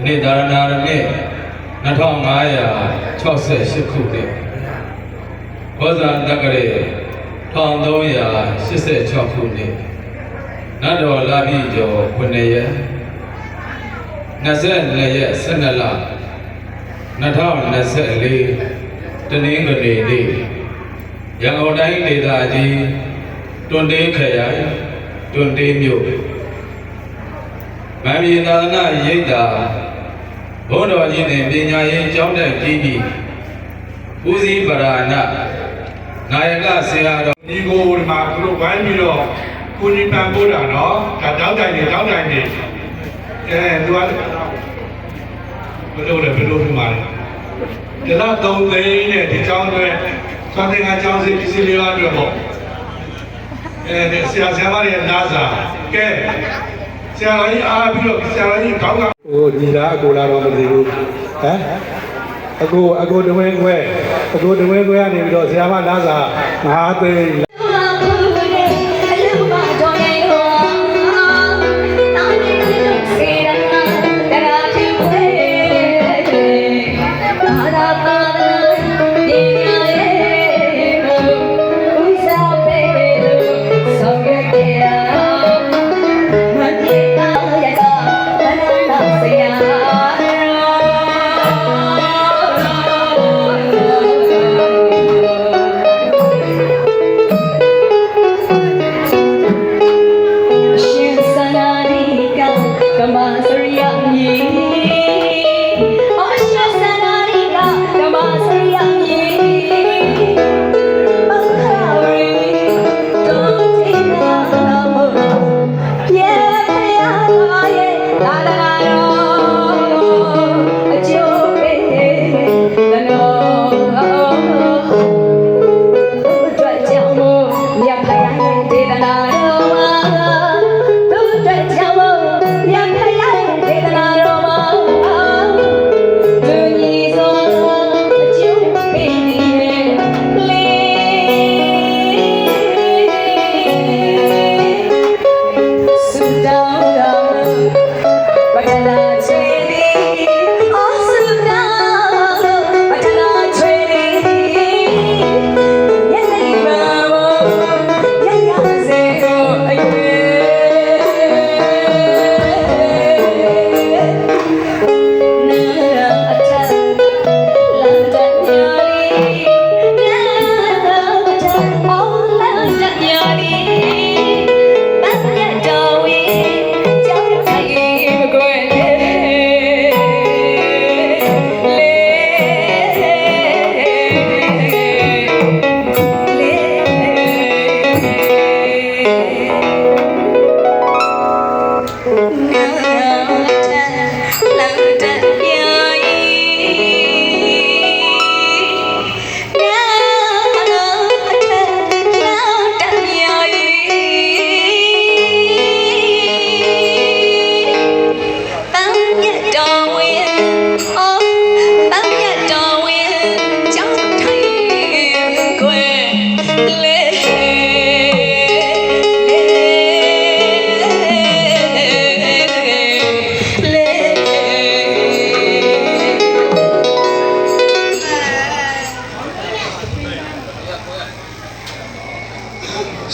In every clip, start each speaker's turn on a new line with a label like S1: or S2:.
S1: နေ့ဒါရဏာနဲ့2568ခုနှစ်ဘောဇာတက္ကရေ1386ခုနှစ်နတ်တော်လာပြီကျော်9ရက်24ရက်12လ2024တနင်္ဂနွေနေ့ရန်ကုန်တိုင်းဒေသကြီးတွန်တေးခရိုင်တွန်တေးမြို့မန္တလေးသာသနာရိပ်သာဘုန်းတော်ကြီးနဲ့ပညာရေးကျောင်းတက်ပြီးပြီဦးစီးပရဏနာယကဆရာတော်ဒီကိုဒီမှာသူတို့ဝိုင်းပြီးတော့ကိုကြီးပန်ပို့တာနော်ဒါတောင်းတိုင်နေသူကဘယ်လိုဒီမှာလဲဒါတော့3သိန်းနဲ့ဒီကျောင်းတွေသွားတဲ့ကျောင်းစီဒီစီလေးပါအတွက်ပေါ့ဆရာမတွေနားစာကဲဆရာကြီးအားပြီးတော့ဆရာကြီးခေါင်းကဟိုညီလာအကိုလာတော့မသိဘူးဟမ်အကိုတဝင်းခွဲကနေပြီးတော့ဆရာမနားစာ9သိန်းက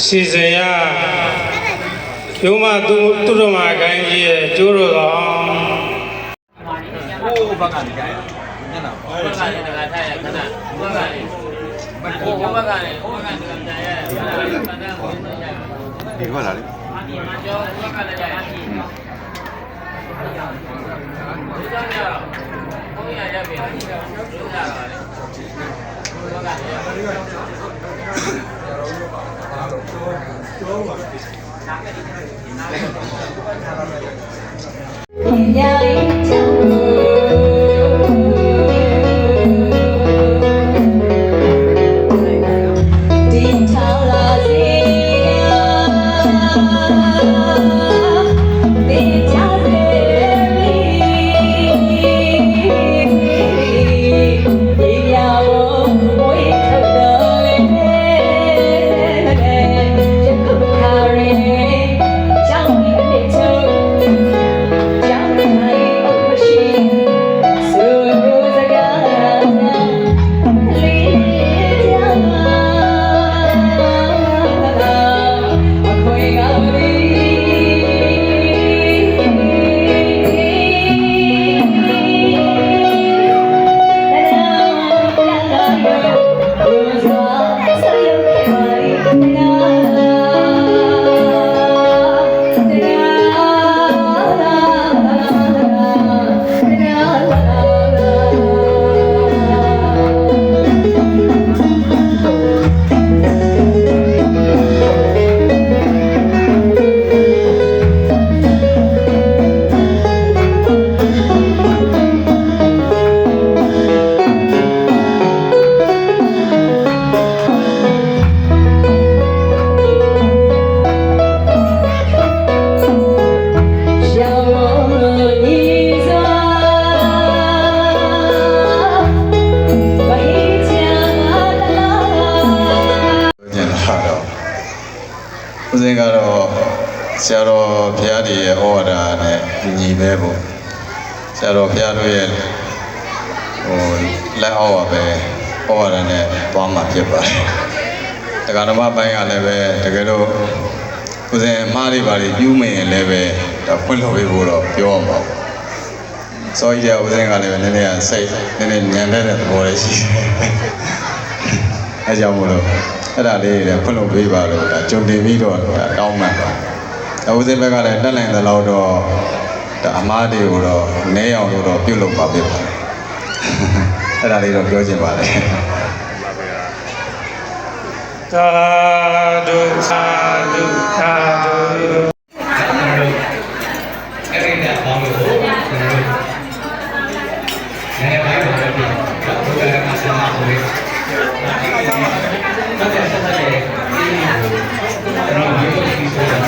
S2: စီစဉ်ရကျိုးမသူတို့မှာခိုင်းကြီးရဲ့ကျိုးတော်ကောင်
S3: โอ้บางกันใหญ่เนี่ยนะบางกันเนี่ยกระทายขนาดบางกันมันโอ้บางกันเนี่ยโอ้บางกันเนี่ยใหญ่ขนาด
S4: ဒီကွာလာလေ
S3: มาจ่อบางกันเนี่ยใหญ่ဒီကြောင့်တော့ဘုန်းကြီးရပြီဒီကြောင့်လို့ရတာလေဘางกัน
S4: ဦးစင်းကတော့ဆရာတော်ဘုရားကြီးရဲ့ဩဝါဒနဲ့ညီပဲပေါ့ဆရာတော်ဘုရားတို့ရဲ့လက်အောက်ပါပဲဩဝါဒနဲ့သွားမှာဖြစ်ပါတယ်တရားဓမ္မပိုင်းကလည်းပဲတကယ်လို့ဦးစင်းမှားတွေပါတွေပြုမိရင်လည်းပဲဒါဖွင့်လို့ပေးဖို့တော့ပြောအောင်ပါစောကြီးတဲ့ဦးစင်းကလည်းပဲနည်းနည်းစိတ်နည်းနည်းညံတဲ့သဘောလေးရှိတယ်အဲကြောင့်မို့လို့အဲ့ဒါလေးတွေဖွင့်လို့ပေးပါလို့ဒါကြုံတင်ပြီးတော့တောင်းမှန်ပါဦးစင်းဘက်ကလည်းတက်နိုင်သလောက်တော့ဒါအမားတွေကိုတော့နည်းအောင်လို့တော့ပြုလုပ်ပါပြပါအဲ့ဒါလေးတော့ပြောချင်ပါတယ်
S2: သာဓုသာဓုသာဓု
S1: အဲ့ဒီနဲ့ပေါင်းလို့ကျွန်တော်တို့နည်းနည်းပိုင်းတော့ပြောပြတော့ဘုရားကဆက်မှာဆိုရင်တော့ဆက်ဆက်တယ်ဒီတော့ဒီလိုဒီဆိုတာ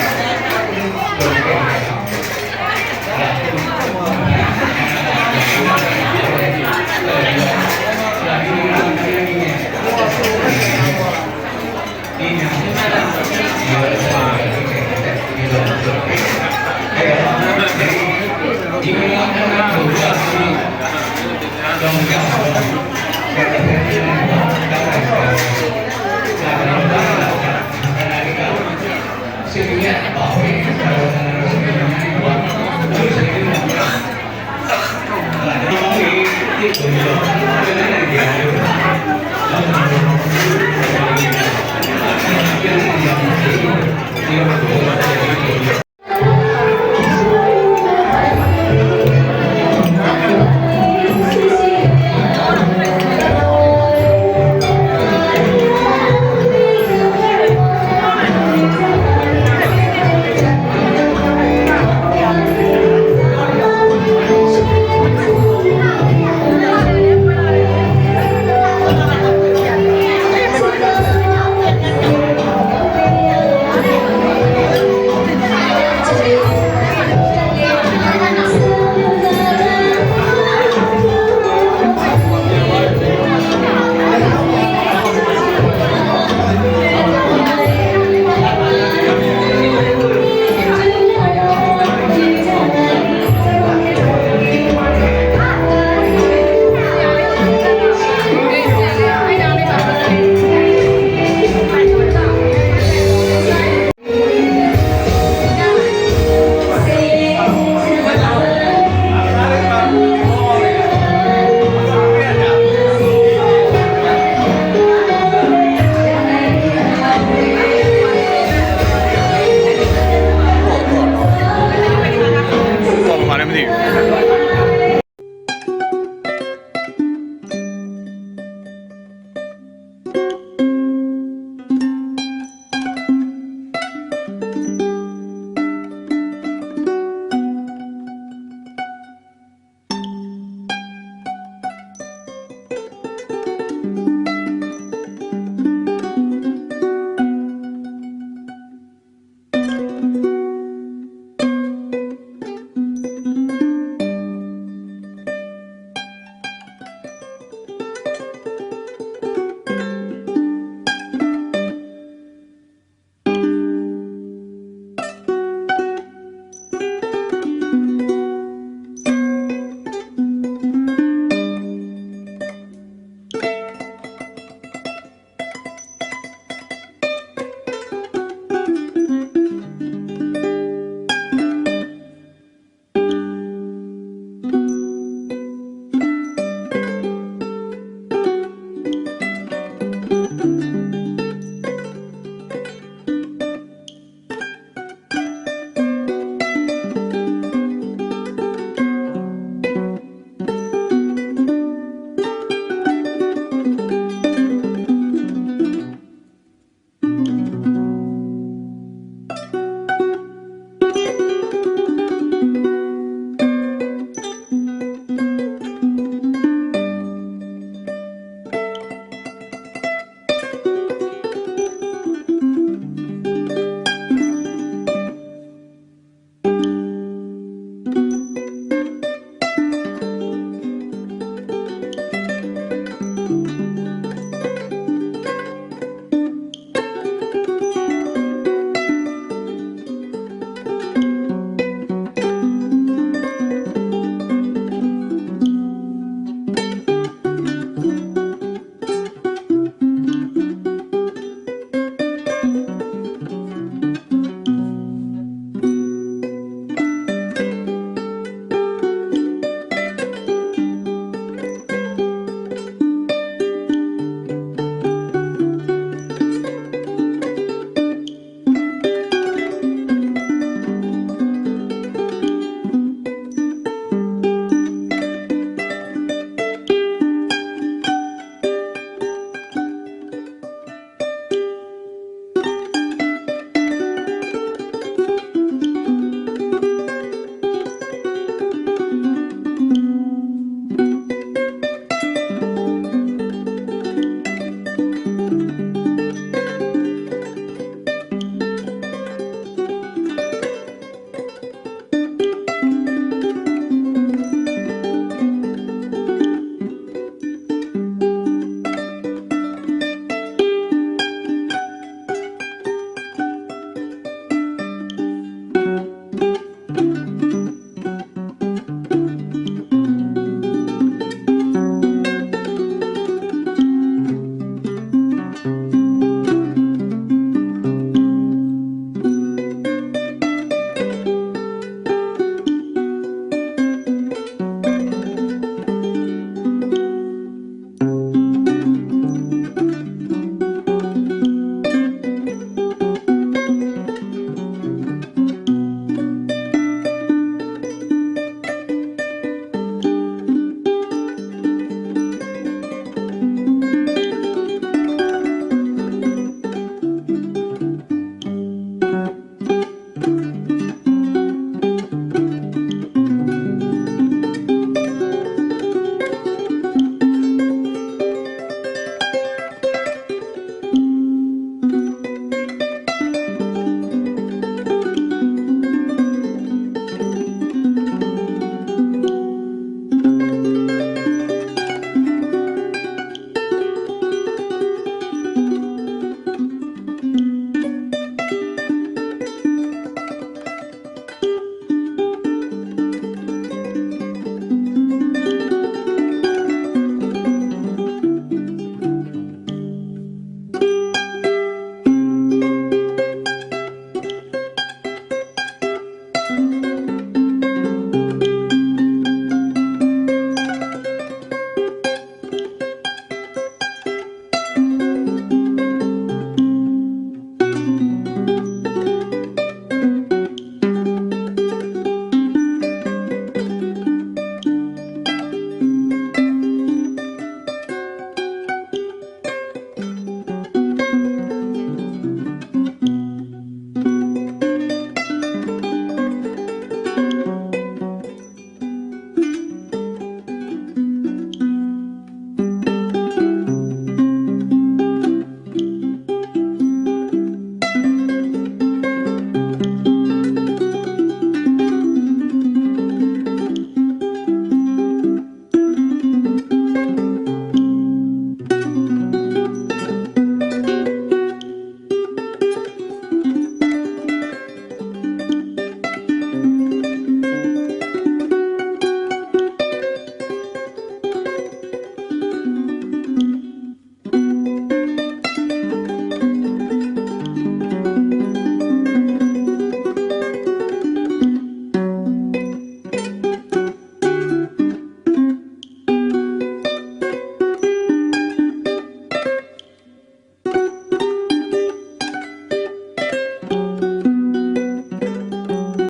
S3: Thank you.